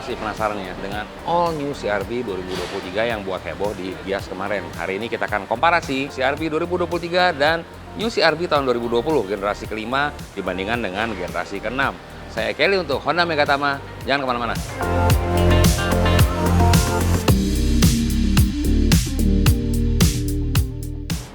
pasti penasaran ya dengan all new CR-V 2023 yang buat heboh di Gias kemarin. Hari ini kita akan komparasi CR-V 2023 dan new CR-V tahun 2020 generasi kelima dibandingkan dengan generasi keenam. Saya Kelly untuk Honda Megatama. Jangan kemana-mana.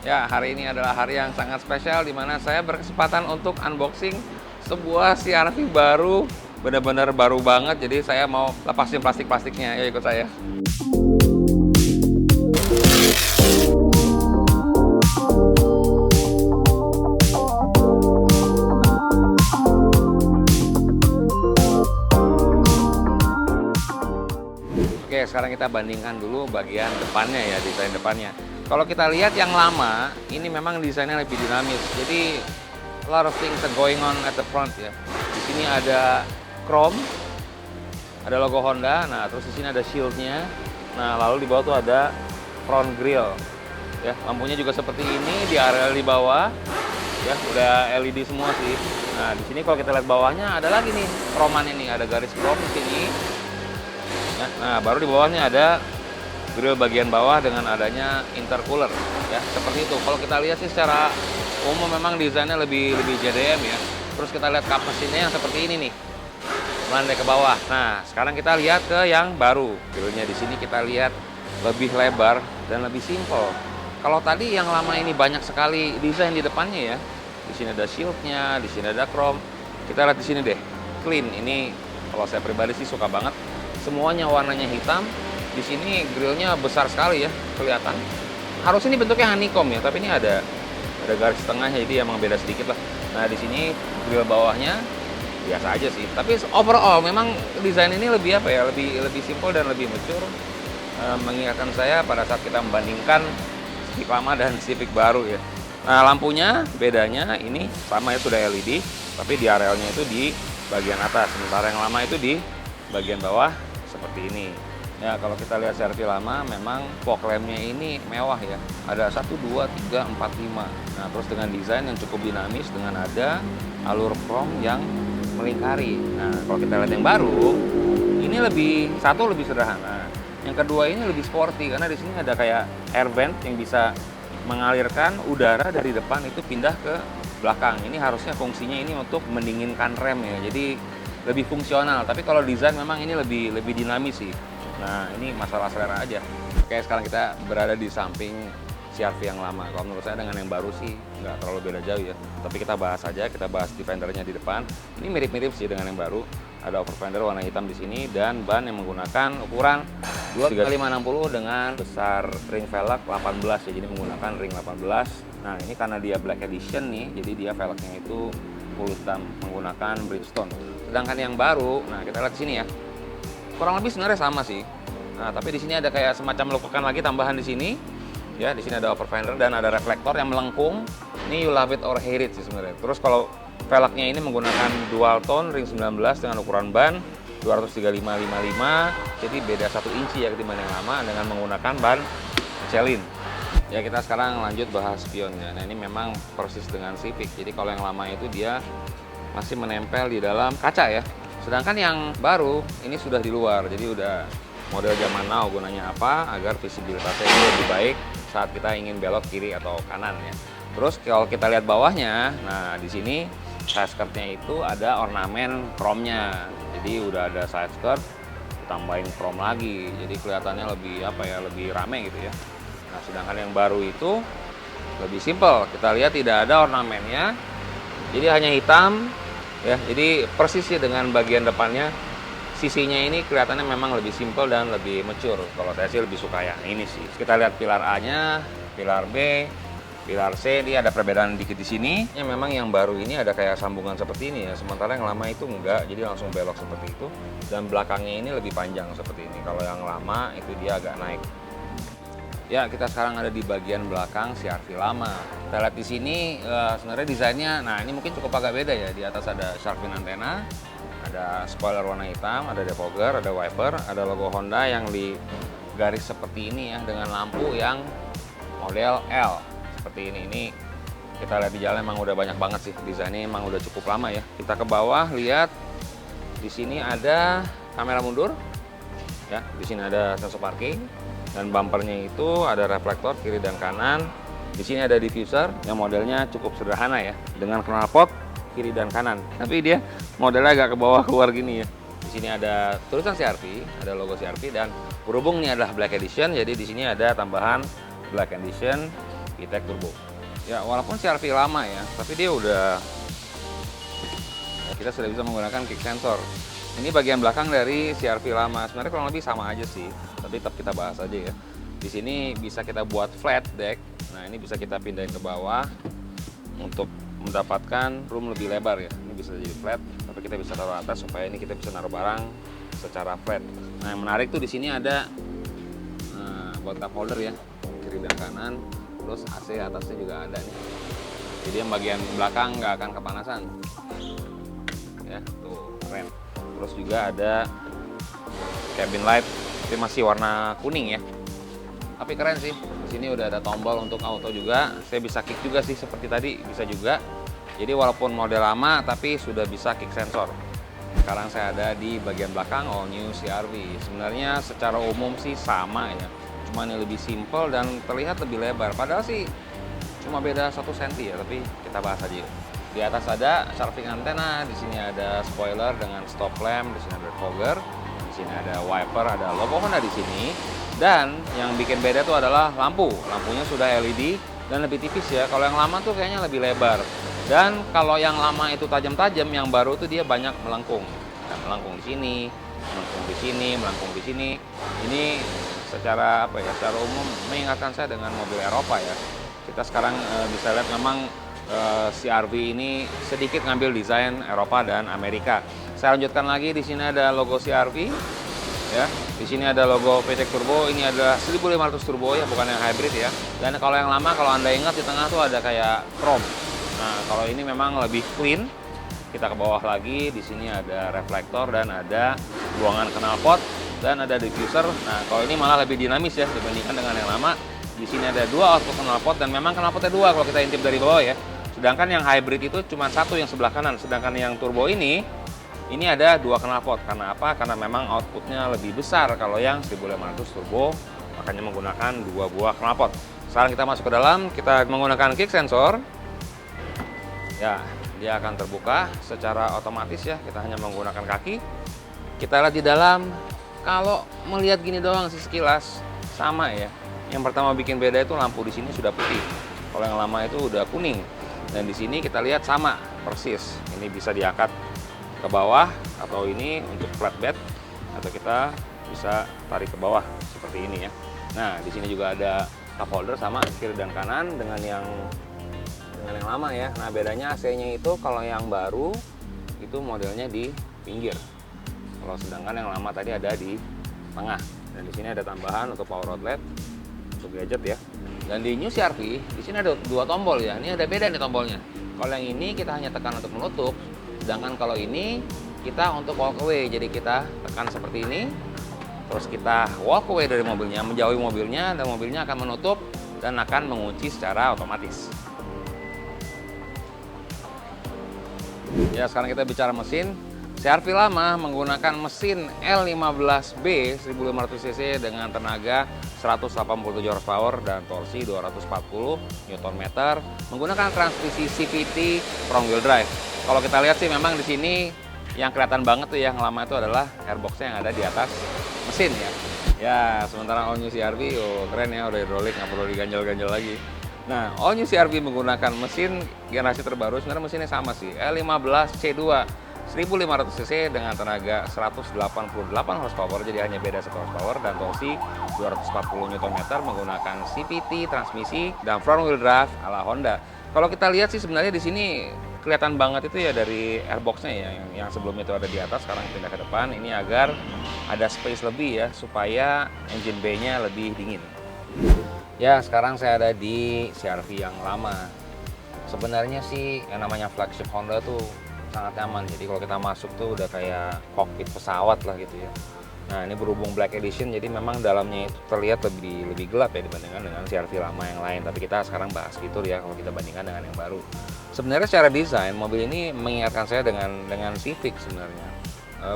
Ya, hari ini adalah hari yang sangat spesial di mana saya berkesempatan untuk unboxing sebuah CR-V baru, benar-benar baru banget. Jadi saya mau lepasin plastik-plastiknya. Yuk ikut saya. Oke, sekarang kita bandingkan dulu bagian depannya ya, desain depannya. Kalau kita lihat yang lama, ini memang desainnya lebih dinamis. Jadi a lot of things are going on at the front ya. Di sini ada chrome, ada logo Honda. Nah, terus di sini ada shieldnya. Nah, lalu di bawah tuh ada front grille. Ya, lampunya juga seperti ini di area di bawah. Ya, udah LED semua sih. Nah, di sini kalau kita lihat bawahnya ada lagi nih kroman ini, ada garis chrome di sini. Nah, baru di bawahnya ada grill bagian bawah dengan adanya intercooler ya, seperti itu. Kalau kita lihat sih secara umum memang desainnya lebih JDM ya. Terus kita lihat kap mesinnya yang seperti ini nih, melandai ke bawah. Nah, sekarang kita lihat ke yang baru. Grillnya di sini kita lihat lebih lebar dan lebih simple. Kalau tadi yang lama ini banyak sekali desain di depannya ya. Di sini ada shieldnya, di sini ada chrome. Kita lihat di sini deh, clean. Ini kalau saya pribadi sih suka banget. Semuanya warnanya hitam. Di sini grillnya besar sekali ya, kelihatan. Harus ini bentuknya honeycomb ya, tapi ini ada garis tengahnya, jadi emang beda sedikit lah. Nah, di sini grill bawahnya biasa aja sih. Tapi overall memang desain ini lebih apa ya, lebih simple dan lebih mature. Mengingatkan saya pada saat kita membandingkan Civic lama dan Civic baru ya. Nah, lampunya bedanya ini sama ya, sudah LED, tapi di arealnya itu di bagian atas. Sementara yang lama itu di bagian bawah seperti ini. Ya, kalau kita lihat CR-V lama memang fog lamp-nya ini mewah ya. Ada 1, 2, 3, 4, 5. Nah, terus dengan desain yang cukup dinamis dengan ada alur chrome yang melingkari. Nah, kalau kita lihat yang baru, ini lebih sederhana. Yang kedua ini lebih sporty karena di sini ada kayak air vent yang bisa mengalirkan udara dari depan itu pindah ke belakang. Ini harusnya fungsinya ini untuk mendinginkan rem ya. Jadi lebih fungsional. Tapi kalau desain memang ini lebih dinamis sih. Nah, ini masalah selera aja. Oke, sekarang kita berada di samping CR-V yang lama. Kalau menurut saya dengan yang baru sih nggak terlalu beda jauh ya. Tapi kita bahas aja, kita bahas defendernya di depan. Ini mirip-mirip sih dengan yang baru. Ada over fender warna hitam di sini dan ban yang menggunakan ukuran 2x560 dengan besar ring velg 18 ya. Jadi menggunakan ring 18. Nah, ini karena dia black edition nih, jadi dia velgnya itu full hitam menggunakan Bridgestone. Sedangkan yang baru, nah kita lihat di sini ya. Kurang lebih sebenarnya sama sih. Nah, tapi di sini ada kayak semacam lekukan lagi tambahan di sini. Ya, di sini ada over fender dan ada reflektor yang melengkung. Ini you love it or hate it sih sebenarnya. Terus kalau velgnya ini menggunakan dual tone ring 19 dengan ukuran ban 235/55. Jadi beda 1 inci ya ketimbang yang lama dengan menggunakan ban Michelin. Ya, kita sekarang lanjut bahas spionnya. Nah, ini memang persis dengan Civic. Jadi kalau yang lama itu dia masih menempel di dalam kaca ya. Sedangkan yang baru ini sudah di luar, jadi udah model zaman now. Gunanya apa? Agar visibilitasnya itu lebih baik saat kita ingin belok kiri atau kanan ya. Terus kalau kita lihat bawahnya, nah di sini side skirtnya itu ada ornamen chrome-nya. Jadi udah ada side skirt, ditambahin chrome lagi, jadi kelihatannya lebih apa ya, lebih rame gitu ya. Nah, sedangkan yang baru itu lebih simple. Kita lihat tidak ada ornamennya, jadi hanya hitam. Ya, jadi persis sih dengan bagian depannya. Sisinya ini kelihatannya memang lebih simple dan lebih mature. Kalau saya sih lebih suka yang ini sih. Kita lihat pilar A-nya, pilar B, pilar C. Ini ada perbedaan dikit di sini. Ya, memang yang baru ini ada kayak sambungan seperti ini ya. Sementara yang lama itu enggak, jadi langsung belok seperti itu. Dan belakangnya ini lebih panjang seperti ini. Kalau yang lama itu dia agak naik. Ya, kita sekarang ada di bagian belakang CR-V lama. Kita lihat di sini sebenarnya desainnya, nah ini mungkin cukup agak beda ya. Di atas ada shark fin antena, ada spoiler warna hitam, ada defogger, ada wiper, ada logo Honda yang di garis seperti ini ya, dengan lampu yang model L seperti ini. Ini kita lihat di jalan emang udah banyak banget sih, desainnya emang udah cukup lama ya. Kita ke bawah lihat di sini ada kamera mundur. Ya, di sini ada sensor parking dan bumpernya itu ada reflektor kiri dan kanan. Di sini ada diffuser yang modelnya cukup sederhana ya, dengan knalpot kiri dan kanan. Tapi dia modelnya agak ke bawah keluar gini ya. Di sini ada tulisan CR-V, ada logo CR-V, dan berhubung ini adalah Black Edition, jadi di sini ada tambahan Black Edition VTEC Turbo. Ya, walaupun CR-V lama ya, tapi dia udah ya, kita sudah bisa menggunakan kick sensor. Ini bagian belakang dari CR-V lama. Sebenarnya kurang lebih sama aja sih, tapi tetap kita bahas aja ya. Di sini bisa kita buat flat deck. Nah, ini bisa kita pindahin ke bawah untuk mendapatkan room lebih lebar ya. Ini bisa jadi flat, tapi kita bisa taruh atas supaya ini kita bisa naruh barang secara flat. Nah, yang menarik tuh di sini ada buat cup holder ya, kiri dan kanan. Terus AC atasnya juga ada nih. Jadi yang bagian belakang nggak akan kepanasan. Ya, tuh keren. Terus juga ada cabin light, ini masih warna kuning ya. Tapi keren sih. Di sini udah ada tombol untuk auto juga. Saya bisa kick juga sih seperti tadi, bisa juga. Jadi walaupun model lama tapi sudah bisa kick sensor. Sekarang saya ada di bagian belakang all new CR-V. Sebenarnya secara umum sih sama ya. Cuma ini lebih simple dan terlihat lebih lebar. Padahal sih cuma beda 1 cm ya, tapi kita bahas aja yuk. Di atas ada sharping antena, di sini ada spoiler dengan stop lamp, di sini ada fogger, di sini ada wiper, ada logo Honda di sini. Dan yang bikin beda itu adalah lampu. Lampunya sudah LED dan lebih tipis ya. Kalau yang lama tuh kayaknya lebih lebar. Dan kalau yang lama itu tajam-tajam, yang baru tuh dia banyak melengkung. Nah, melengkung di sini, melengkung di sini, melengkung di sini. Ini secara apa ya? Secara umum mengingatkan saya dengan mobil Eropa ya. Kita sekarang bisa lihat memang CR-V ini sedikit ngambil desain Eropa dan Amerika. Saya lanjutkan lagi, di sini ada logo CR-V ya. Di sini ada logo VTEC Turbo. Ini adalah 1500 turbo ya, bukan yang hybrid ya. Dan kalau yang lama, kalau Anda ingat, di tengah tuh ada kayak chrome. Nah, kalau ini memang lebih clean. Kita ke bawah lagi, di sini ada reflektor dan ada buangan knalpot dan ada diffuser. Nah, kalau ini malah lebih dinamis ya dibandingkan dengan yang lama. Di sini ada 2 output knalpot dan memang knalpotnya 2 kalau kita intip dari bawah ya. Sedangkan yang hybrid itu cuma 1 yang sebelah kanan. Sedangkan yang turbo ini ada 2 knalpot. Karena apa? Karena memang outputnya lebih besar kalau yang 1500 turbo, makanya menggunakan 2 buah knalpot. Sekarang kita masuk ke dalam, kita menggunakan kick sensor. Ya, dia akan terbuka secara otomatis ya. Kita hanya menggunakan kaki. Kita lihat di dalam, kalau melihat gini doang sih sekilas sama ya. Yang pertama bikin beda itu lampu di sini sudah putih. Kalau yang lama itu udah kuning. Dan di sini kita lihat sama persis. Ini bisa diangkat ke bawah atau ini untuk flatbed, atau kita bisa tarik ke bawah seperti ini ya. Nah, di sini juga ada cup holder sama kiri dan kanan dengan yang lama ya. Nah, bedanya AC-nya itu kalau yang baru itu modelnya di pinggir. Kalau sedangkan yang lama tadi ada di tengah. Dan di sini ada tambahan untuk power outlet untuk gadget ya. Dan di new CR-V di sini ada 2 tombol ya. Ini ada beda nih tombolnya. Kalau yang ini kita hanya tekan untuk menutup, sedangkan kalau ini kita untuk walk away. Jadi kita tekan seperti ini, terus kita walk away dari mobilnya, menjauhi mobilnya, dan mobilnya akan menutup dan akan mengunci secara otomatis. Ya, sekarang kita bicara mesin. CR-V lama menggunakan mesin L15B 1500 cc dengan tenaga 187 horsepower dan torsi 240 Nm, menggunakan transmisi CVT front wheel drive. Kalau kita lihat sih memang di sini yang kelihatan banget tuh yang lama itu adalah airboxnya yang ada di atas mesin ya. Ya, sementara all new CR-V keren ya, udah hidrolik, nggak perlu diganjal-ganjal lagi. Nah, all new CR-V menggunakan mesin generasi terbaru, sebenarnya mesinnya sama sih, L15C2 1500 cc dengan tenaga 188 horsepower, jadi hanya beda 1 horsepower, dan torsi 240 Nm, menggunakan CVT transmisi dan front wheel drive ala Honda. Kalau kita lihat sih sebenarnya di sini kelihatan banget itu ya dari airboxnya ya, yang sebelumnya itu ada di atas, sekarang pindah ke depan. Ini agar ada space lebih ya, supaya engine bay-nya lebih dingin. Ya, sekarang saya ada di CR-V yang lama. Sebenarnya sih yang namanya flagship Honda tuh sangat nyaman. Jadi kalau kita masuk tuh udah kayak kokpit pesawat lah gitu ya. Nah, ini berhubung Black Edition, jadi memang dalamnya itu terlihat lebih gelap ya dibandingkan dengan CR-V lama yang lain. Tapi kita sekarang bahas fitur ya kalau kita bandingkan dengan yang baru. Sebenarnya secara desain mobil ini mengingatkan saya dengan Civic sebenarnya.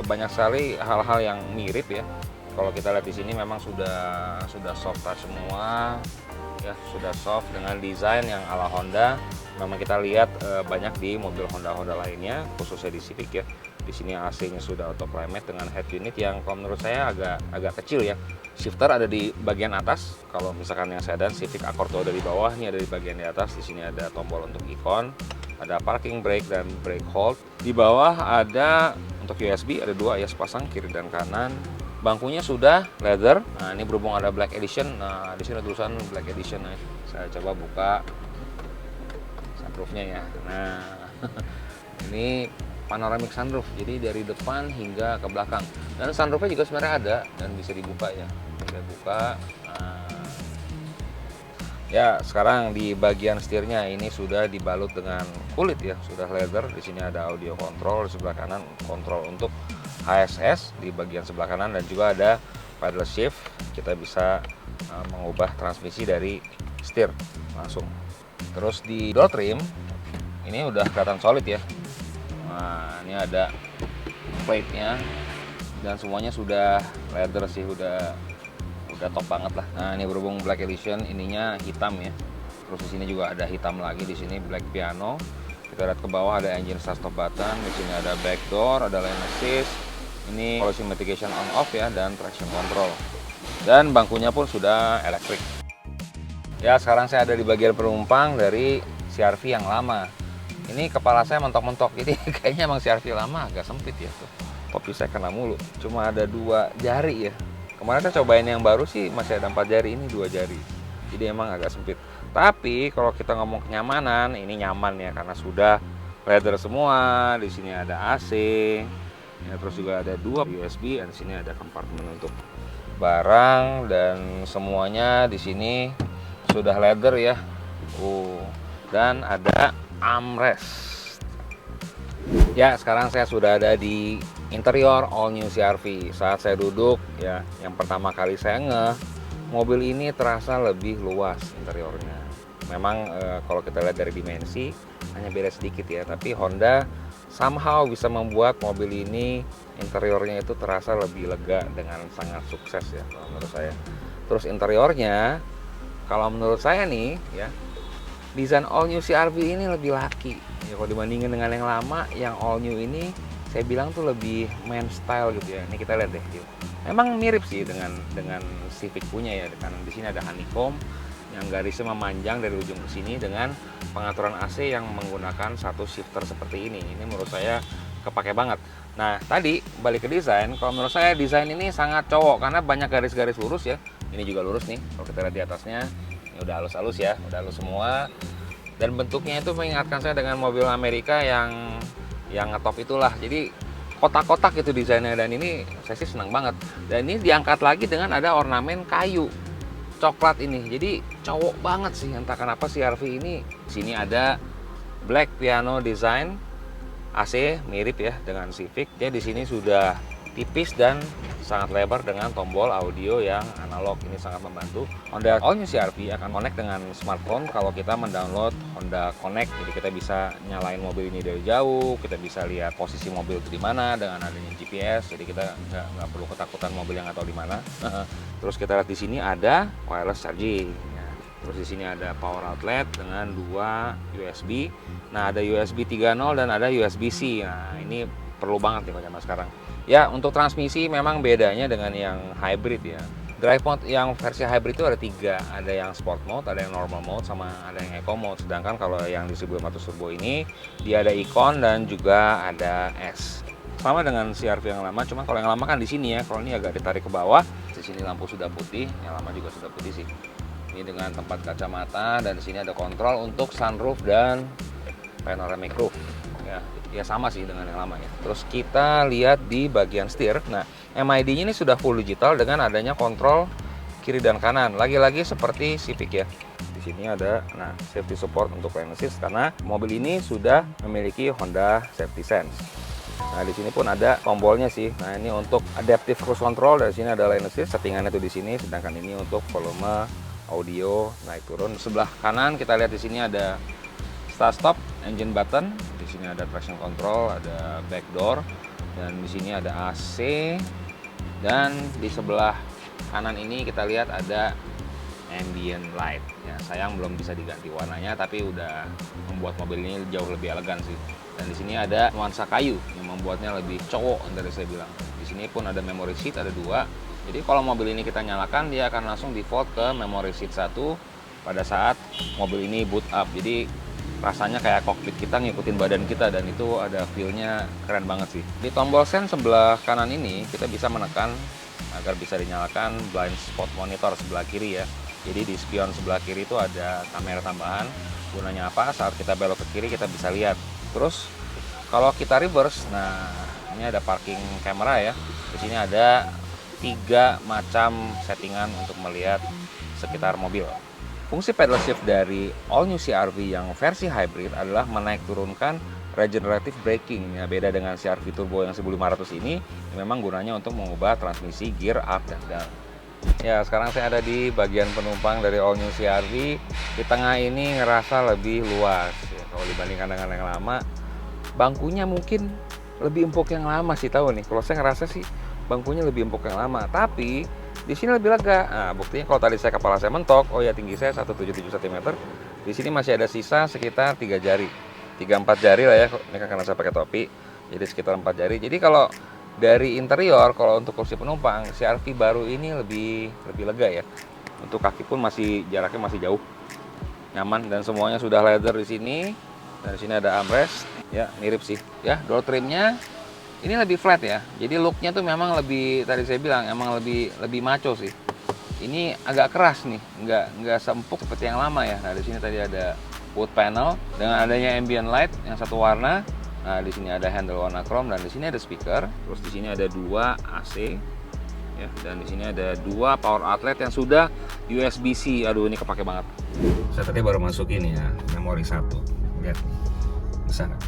Banyak sekali hal-hal yang mirip ya. Kalau kita lihat di sini memang sudah soft touch semua, ya sudah soft dengan desain yang ala Honda. Memang kita lihat banyak di mobil Honda lainnya, khususnya di Civic ya. Di sini AC-nya sudah auto climate dengan head unit yang kalau menurut saya agak kecil ya. Shifter ada di bagian atas. Kalau misalkan yang sedan Civic Accord ada di bawah, ini ada di bagian di atas. Di sini ada tombol untuk icon, ada parking brake dan brake hold. Di bawah ada untuk USB, ada dua ya sepasang kiri dan kanan. Bangkunya sudah leather. Nah, ini berhubung ada Black Edition. Nah, di sini ada tulisan Black Edition ya. Saya coba buka sunroofnya ya. Nah, ini panoramic sunroof. Jadi dari depan hingga ke belakang. Dan sunroofnya juga sebenarnya ada dan bisa dibuka ya. Bisa buka. Nah, ya, sekarang di bagian setirnya ini sudah dibalut dengan kulit ya, sudah leather. Di sini ada audio control, di sebelah kanan kontrol untuk HSS di bagian sebelah kanan, dan juga ada paddle shift. Kita bisa mengubah transmisi dari setir langsung. Terus di door trim ini udah kelihatan solid ya. Nah, ini ada plate-nya dan semuanya sudah leather sih, udah top banget lah. Nah, ini berhubung Black Edition, ininya hitam ya. Terus di sini juga ada hitam lagi, di sini black piano. Kita lihat ke bawah ada engine start stop button, di sini ada back door, ada lane assist. Ini collision mitigation on off ya, dan traction control. Dan bangkunya pun sudah elektrik. Ya, sekarang saya ada di bagian penumpang dari CR-V yang lama. Ini kepala saya mentok-mentok, jadi kayaknya emang CR-V lama agak sempit ya tuh. Topi saya kena mulu, cuma ada 2 jari ya. Kemarin saya cobain yang baru sih masih ada 4 jari, ini 2 jari. Jadi emang agak sempit. Tapi kalau kita ngomong kenyamanan, ini nyaman ya karena sudah leather semua. Di sini ada AC. Ya, terus juga ada 2 USB, dan di sini ada kompartemen untuk barang, dan semuanya di sini sudah leather ya. Dan ada armrest. Ya, sekarang saya sudah ada di interior all new CR-V. Saat saya duduk ya, yang pertama kali saya mobil ini terasa lebih luas interiornya. Memang kalau kita lihat dari dimensi hanya beda sedikit ya, tapi Honda somehow bisa membuat mobil ini interiornya itu terasa lebih lega dengan sangat sukses ya kalau menurut saya. Terus interiornya kalau menurut saya nih ya, desain all new CR-V ini lebih laki ya, kalau dibandingin dengan yang lama. Yang all new ini saya bilang tuh lebih man style gitu ya. Ini kita lihat deh, memang mirip sih dengan Civic punya ya. Karena di sini ada honeycomb yang garisnya memanjang dari ujung ke sini dengan pengaturan AC yang menggunakan satu shifter seperti ini. Ini menurut saya kepake banget. Nah, tadi balik ke desain, kalau menurut saya desain ini sangat cowok karena banyak garis-garis lurus ya. Ini juga lurus nih, kalau kita lihat di atasnya. Ini udah halus-halus ya, udah halus semua. Dan bentuknya itu mengingatkan saya dengan mobil Amerika yang ngetop itulah. Jadi kotak-kotak itu desainnya, dan ini saya sih senang banget. Dan ini diangkat lagi dengan ada ornamen kayu coklat ini. Jadi cowok banget sih, entah kenapa CR-V ini. Sini ada black piano design, AC mirip ya dengan Civic. Jadi di sini sudah tipis dan sangat lebar dengan tombol audio yang analog. Ini sangat membantu. Honda All New CR-V akan connect dengan smartphone kalau kita mendownload Honda Connect. Jadi kita bisa nyalain mobil ini dari jauh, kita bisa lihat posisi mobil itu di mana dengan adanya GPS. Jadi kita nggak perlu ketakutan mobil yang nggak tahu di mana. Terus kita lihat di sini ada wireless charging. Terus di sini ada power outlet dengan 2 USB. Nah, ada USB 3.0 dan ada USB-C. Nah, ini perlu banget nih kalau zaman sekarang. Ya, untuk transmisi memang bedanya dengan yang hybrid ya. Drive mode yang versi hybrid itu ada 3. Ada yang sport mode, ada yang normal mode, sama ada yang eco mode. Sedangkan kalau yang di 1500 turbo ini, dia ada icon dan juga ada S. Sama dengan CR-V yang lama, cuma kalau yang lama kan di sini ya. Kalau ini agak ditarik ke bawah. Di sini lampu sudah putih, yang lama juga sudah putih sih. Ini dengan tempat kacamata, dan di sini ada kontrol untuk sunroof dan panoramic roof. Ya sama sih dengan yang lama ya. Terus kita lihat di bagian setir. Nah, MID-nya ini sudah full digital dengan adanya kontrol kiri dan kanan. Lagi-lagi seperti Civic ya. Di sini ada safety support untuk lane assist karena mobil ini sudah memiliki Honda Safety Sense. Nah, di sini pun ada tombolnya sih. Nah, ini untuk adaptive cruise control, dari sini ada lane assist, settingannya tuh di sini, sedangkan ini untuk volume audio naik turun. Sebelah kanan kita lihat di sini ada start stop, engine button. Di sini ada traction control, ada back door, dan di sini ada AC. Dan di sebelah kanan ini kita lihat ada ambient light. Ya, sayang belum bisa diganti warnanya, tapi udah membuat mobil ini jauh lebih elegan sih. Dan di sini ada nuansa kayu yang membuatnya lebih cowok dari saya bilang. Di sini pun ada memory seat, ada 2. Jadi kalau mobil ini kita nyalakan, dia akan langsung default ke memory seat 1 pada saat mobil ini boot up. Jadi rasanya kayak cockpit kita ngikutin badan kita, dan itu ada feel-nya keren banget sih. Di tombol sen sebelah kanan ini kita bisa menekan agar bisa dinyalakan blind spot monitor sebelah kiri ya. Jadi di spion sebelah kiri itu ada kamera tambahan. Gunanya apa? Saat kita belok ke kiri kita bisa lihat. Terus kalau kita reverse, nah ini ada parking camera ya. Di sini ada 3 macam settingan untuk melihat sekitar mobil. Fungsi pedal shift dari all new CR-V yang versi hybrid adalah menaik turunkan regenerative braking. Ya, beda dengan CR-V turbo yang 1500 ini, yang memang gunanya untuk mengubah transmisi gear up dan down. Ya, sekarang saya ada di bagian penumpang dari all new CR-V. Di tengah ini ngerasa lebih luas ya, kalau dibandingkan dengan yang lama. Bangkunya mungkin lebih empuk yang lama sih, tahu nih. Kalau saya ngerasa sih bangkunya lebih empuk yang lama, tapi di sini lebih lega. Nah, buktinya kalau tadi kepala saya mentok, oh ya tinggi saya 177 cm. Di sini masih ada sisa sekitar 3 jari. 3-4 jari lah ya, ini kan karena saya pakai topi. Jadi sekitar 4 jari. Jadi kalau dari interior, kalau untuk kursi penumpang, CR-V baru ini lebih lega ya. Untuk kaki pun jaraknya masih jauh. Nyaman dan semuanya sudah leather di sini. Dan di sini ada armrest. Ya, mirip sih. Ya, door trimnya ini lebih flat ya. Jadi looknya tuh memang lebih, tadi saya bilang emang lebih maco sih. Ini agak keras nih, nggak seempuk seperti yang lama ya. Nah, di sini tadi ada wood panel dengan adanya ambient light yang satu warna. Nah, di sini ada handle warna chrome dan di sini ada speaker. Terus di sini ada 2 AC. Ya, dan di sini ada 2 power outlet yang sudah USB-C. Aduh, ini kepake banget. Saya tadi baru masuk ini ya, memori 1. Lihat. Bisa nggak?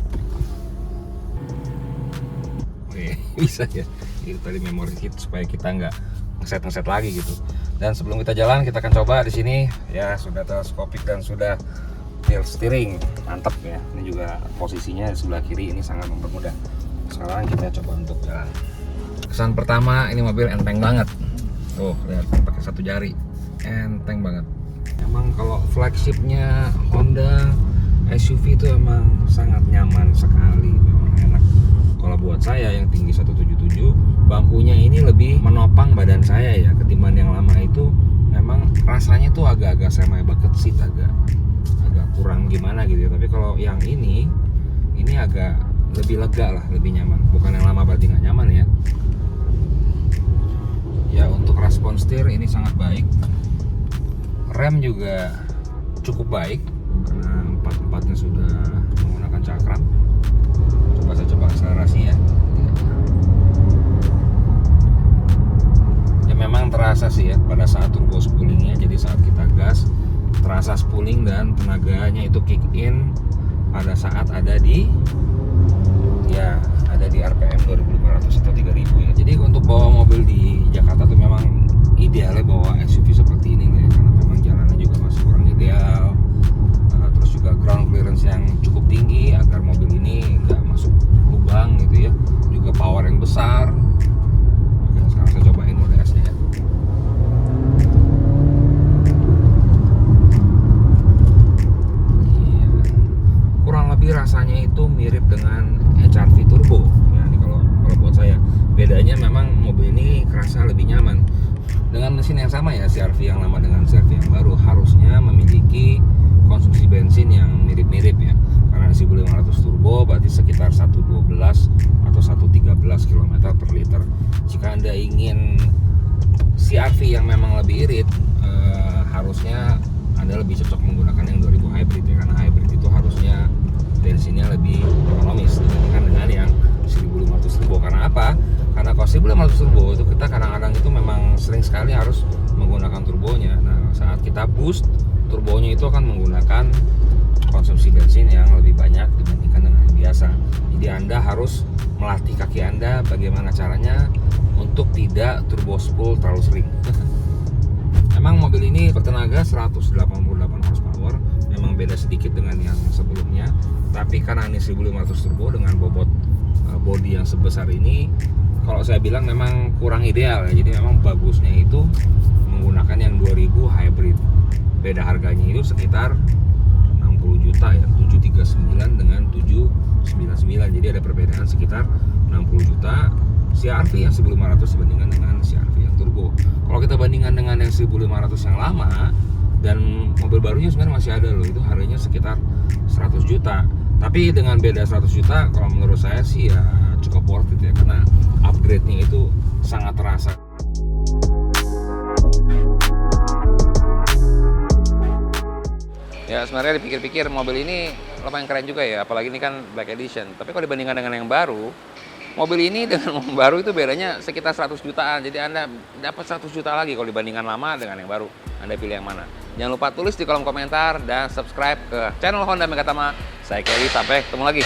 Oke, bisa ya. Itu tadi memori seat supaya kita nggak ngeset lagi gitu. Dan sebelum kita jalan, kita akan coba di sini ya, sudah teleskopik dan sudah tilt steering, mantap ya. Ini juga posisinya di sebelah kiri, ini sangat mempermudah. Sekarang kita coba untuk jalan. Kesan pertama, ini mobil enteng banget. Tuh, lihat pakai 1 jari, enteng banget. Emang kalau flagshipnya Honda SUV itu emang sangat nyaman sekali, memang enak. Kalau buat saya yang tinggi 177, bangkunya ini lebih menopang badan saya ya, ketimbang yang lama itu. Memang rasanya tuh agak-agak semi bucket seat, agak kurang gimana gitu ya. Tapi kalau yang ini agak lebih lega lah, lebih nyaman. Bukan yang lama berarti nggak nyaman ya. Ya, untuk respon setir ini sangat baik. Rem juga cukup baik karena empat-empatnya sudah menggunakan cakram. Saya coba akselerasi ya. Ya memang terasa sih ya pada saat turbo spoolingnya. Jadi saat kita gas terasa spooling dan tenaganya itu kick in pada saat ada di RPM 2500 atau 3000 ya. Jadi untuk bawa mobil di Jakarta tuh memang idealnya bawa SUV seperti ini ya, karena memang jalannya juga masih kurang ideal. Terus juga ground clearance yang cukup tinggi agar mobil ini nggak masuk lubang gitu ya. Juga power yang besar. Oke, sekarang saya cobain mode S-nya ya. Kurang lebih rasanya itu mirip dengan HR-V turbo ya, ini kalau buat saya. Bedanya memang mobil ini kerasa lebih nyaman. Dengan mesin yang sama ya, CR-V yang lama dengan CR-V yang baru harusnya memiliki konsumsi bensin yang mirip-mirip ya. Karena 1500 turbo berarti sekitar 112 atau 113 km per liter. Jika Anda ingin CR-V yang memang lebih irit, harusnya Anda lebih cocok menggunakan yang 2000 hybrid ya, karena hybrid itu harusnya bensinnya lebih ekonomis dibandingkan dengan yang 1500 turbo. Karena apa? Karena kalau 1500 turbo itu kita kadang-kadang itu memang sering sekali harus menggunakan turbonya. Nah, saat kita boost, turbonya itu akan menggunakan konsumsi bensin yang lebih banyak dibandingkan dengan yang biasa. Jadi Anda harus melatih kaki Anda bagaimana caranya untuk tidak turbo spool terlalu sering. Memang mobil ini bertenaga 188 horsepower, memang beda sedikit dengan yang sebelumnya. Tapi karena ini 1500 turbo dengan bobot bodi yang sebesar ini, kalau saya bilang memang kurang ideal ya. Jadi memang bagusnya itu menggunakan yang 2000 hybrid. Beda harganya itu sekitar 60 juta ya, 739 dengan 799. Jadi ada perbedaan sekitar 60 juta. CR-V yang 1500 dibandingkan dengan CR-V yang turbo. Kalau kita bandingkan dengan yang 1500 yang lama dan mobil barunya sebenarnya masih ada loh, itu harganya sekitar 100 juta. Tapi dengan beda 100 juta, kalau menurut saya sih ya cukup worth it ya, karena upgrade-nya itu sangat terasa. Ya sebenarnya dipikir-pikir mobil ini lumayan keren juga ya, apalagi ini kan Black Edition. Tapi kalau dibandingkan dengan yang baru, mobil ini dengan mobil baru itu bedanya sekitar 100 jutaan. Jadi Anda dapat 100 juta lagi kalau dibandingkan lama dengan yang baru. Anda pilih yang mana? Jangan lupa tulis di kolom komentar dan subscribe ke channel Honda Megatama. Saya Kelly, sampai ketemu lagi.